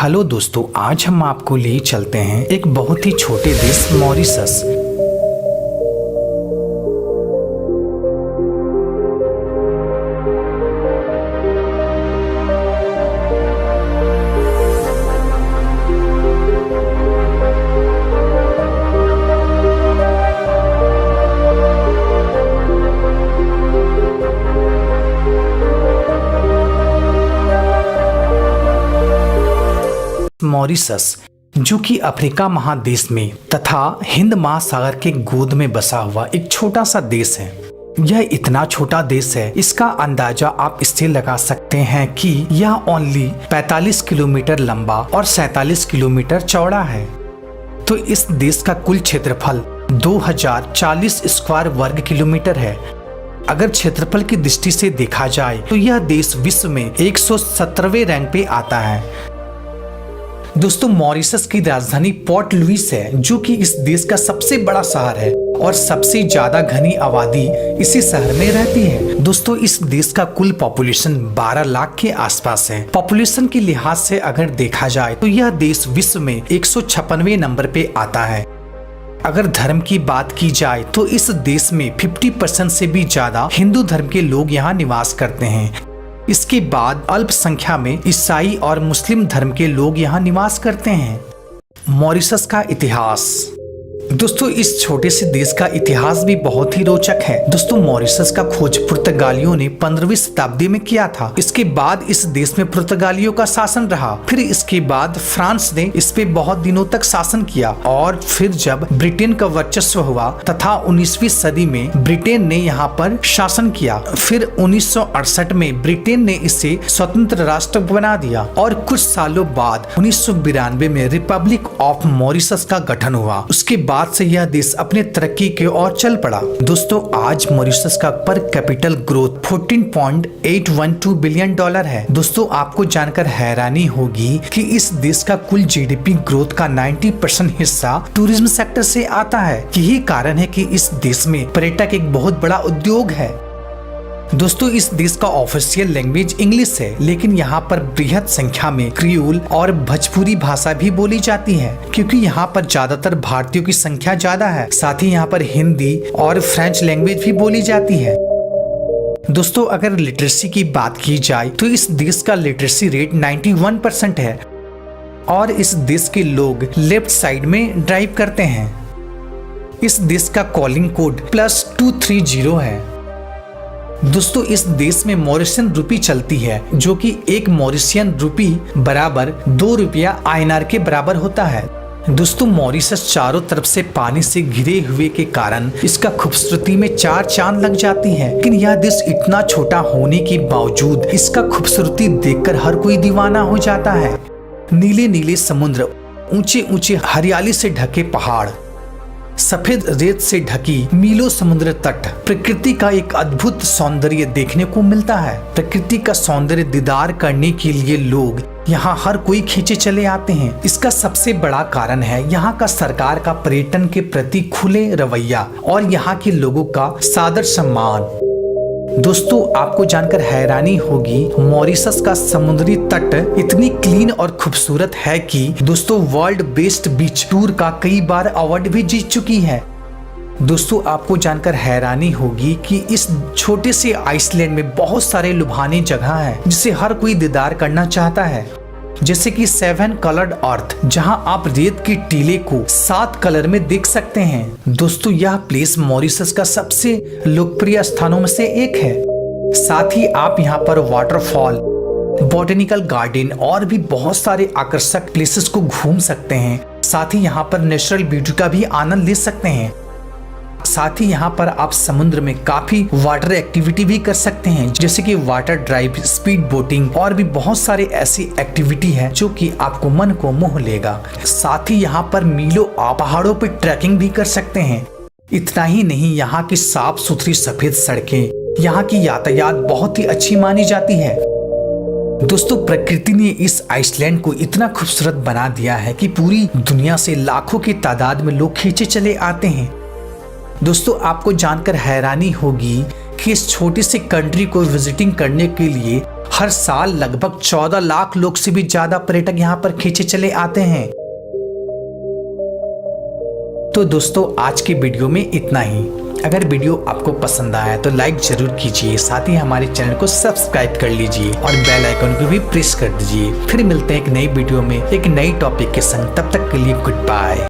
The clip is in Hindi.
हेलो दोस्तों, आज हम आपको ले चलते हैं एक बहुत ही छोटे देश मॉरिशस। मॉरिशस जो कि अफ्रीका महादेश में तथा हिंद महासागर के गोद में बसा हुआ एक छोटा सा देश है। यह इतना छोटा देश है, इसका अंदाजा आप इससे लगा सकते हैं कि यह ओनली 45 किलोमीटर लंबा और 47 किलोमीटर चौड़ा है। तो इस देश का कुल क्षेत्रफल 2040 स्क्वायर वर्ग किलोमीटर है। अगर क्षेत्रफल की दृष्टि से देखा जाए तो यह देश विश्व में 117वें रैंक पे आता है। दोस्तों, मॉरिशस की राजधानी पोर्ट लुइस है, जो कि इस देश का सबसे बड़ा शहर है और सबसे ज्यादा घनी आबादी इसी शहर में रहती है। दोस्तों, इस देश का कुल पॉपुलेशन 12 लाख के आसपास है। पॉपुलेशन के लिहाज से अगर देखा जाए तो यह देश विश्व में 156वें नंबर पे आता है। अगर धर्म की बात की जाए तो इस देश में 50% से भी ज्यादा हिंदू धर्म के लोग यहाँ निवास करते हैं। इसके बाद अल्प संख्या में ईसाई और मुस्लिम धर्म के लोग यहाँ निवास करते हैं। मॉरिशस का इतिहास। दोस्तों, इस छोटे से देश का इतिहास भी बहुत ही रोचक है। दोस्तों, मॉरिशस का खोज पुर्तगालियों ने 15वीं शताब्दी में किया था। इसके बाद इस देश में पुर्तगालियों का शासन रहा। फिर इसके बाद फ्रांस ने इस पे बहुत दिनों तक शासन किया और फिर जब ब्रिटेन का वर्चस्व हुआ तथा 19वीं सदी में ब्रिटेन ने यहाँ पर शासन किया। फिर 1968 में ब्रिटेन ने इसे स्वतंत्र राष्ट्र बना दिया और कुछ सालों बाद 1992 में रिपब्लिक ऑफ मॉरिशस का गठन हुआ। उसके बाद से यह देश अपने तरक्की के ओर चल पड़ा। दोस्तों, आज मॉरिशस का पर कैपिटल ग्रोथ 14.812 बिलियन डॉलर है। दोस्तों, आपको जानकर हैरानी होगी कि इस देश का कुल जीडीपी ग्रोथ का 90% हिस्सा टूरिज्म सेक्टर से आता है। यही कारण है कि इस देश में पर्यटक एक बहुत बड़ा उद्योग है। दोस्तों, इस देश का ऑफिशियल लैंग्वेज इंग्लिश है, लेकिन यहाँ पर बृहद संख्या में क्रियोल और भोजपुरी भाषा भी बोली जाती है, क्योंकि यहाँ पर ज्यादातर भारतीयों की संख्या ज्यादा है। साथ ही यहाँ पर हिंदी और फ्रेंच लैंग्वेज भी बोली जाती है। दोस्तों, अगर लिटरेसी की बात की जाए तो इस देश का लिटरेसी रेट 91% है और इस देश के लोग लेफ्ट साइड में ड्राइव करते हैं। इस देश का कॉलिंग कोड +230 है। दोस्तों, इस देश में मॉरिशियन रूपी चलती है, जो कि एक मॉरिशियन रूपी बराबर 2 रुपया INR के बराबर होता है। दोस्तों, मॉरिशस चारों तरफ से पानी से घिरे हुए के कारण इसका खूबसूरती में 4 चांद लग जाती है। लेकिन यह देश इतना छोटा होने के बावजूद इसका खूबसूरती देखकर हर कोई दीवाना हो जाता है। नीले नीले समुद्र, ऊंचे ऊंचे हरियाली से ढके पहाड़, सफेद रेत से ढकी मीलों समुद्र तट, प्रकृति का एक अद्भुत सौंदर्य देखने को मिलता है। प्रकृति का सौंदर्य दीदार करने के लिए लोग यहाँ हर कोई खींचे चले आते हैं। इसका सबसे बड़ा कारण है यहाँ का सरकार का पर्यटन के प्रति खुले रवैया और यहाँ के लोगों का सादर सम्मान। दोस्तों, आपको जानकर हैरानी होगी, मॉरिशस का समुद्री तट इतनी क्लीन और खूबसूरत है कि दोस्तों वर्ल्ड बेस्ट बीच टूर का कई बार अवार्ड भी जीत चुकी है। दोस्तों, आपको जानकर हैरानी होगी कि इस छोटे से आइसलैंड में बहुत सारे लुभाने जगह हैं जिसे हर कोई दीदार करना चाहता है, जैसे कि 7 कलर्ड अर्थ, जहां आप रेत की टीले को 7 कलर में देख सकते हैं। दोस्तों, यह प्लेस मॉरिशस का सबसे लोकप्रिय स्थानों में से एक है। साथ ही आप यहां पर वाटरफॉल, बॉटेनिकल गार्डन और भी बहुत सारे आकर्षक प्लेसेस को घूम सकते हैं। साथ ही यहाँ पर नेचुरल ब्यूटी का भी आनंद ले सकते हैं। साथ ही यहाँ पर आप समुद्र में काफी वाटर एक्टिविटी भी कर सकते हैं, जैसे कि वाटर ड्राइव, स्पीड बोटिंग और भी बहुत सारे ऐसी एक्टिविटी है जो कि आपको मन को मोह लेगा। साथ ही यहाँ पर मीलों आप पहाड़ों पर ट्रैकिंग भी कर सकते हैं। इतना ही नहीं, यहाँ की साफ सुथरी सफेद सड़कें, यहाँ की यातायात बहुत ही अच्छी मानी जाती है। दोस्तों, प्रकृति ने इस आइसलैंड को इतना खूबसूरत बना दिया है कि पूरी दुनिया से लाखों की तादाद में लोग खींचे चले आते हैं। दोस्तों, आपको जानकर हैरानी होगी कि इस छोटी सी कंट्री को विजिटिंग करने के लिए हर साल लगभग 14 लाख लोग से भी ज्यादा पर्यटक यहाँ पर खींचे चले आते हैं। तो दोस्तों आज की वीडियो में इतना ही। अगर वीडियो आपको पसंद आया तो लाइक जरूर कीजिए, साथ ही हमारे चैनल को सब्सक्राइब कर लीजिए और बेल आइकन को भी प्रेस कर दीजिए। फिर मिलते हैं एक नई वीडियो में एक नई टॉपिक के संग। तब तक के लिए गुड बाय।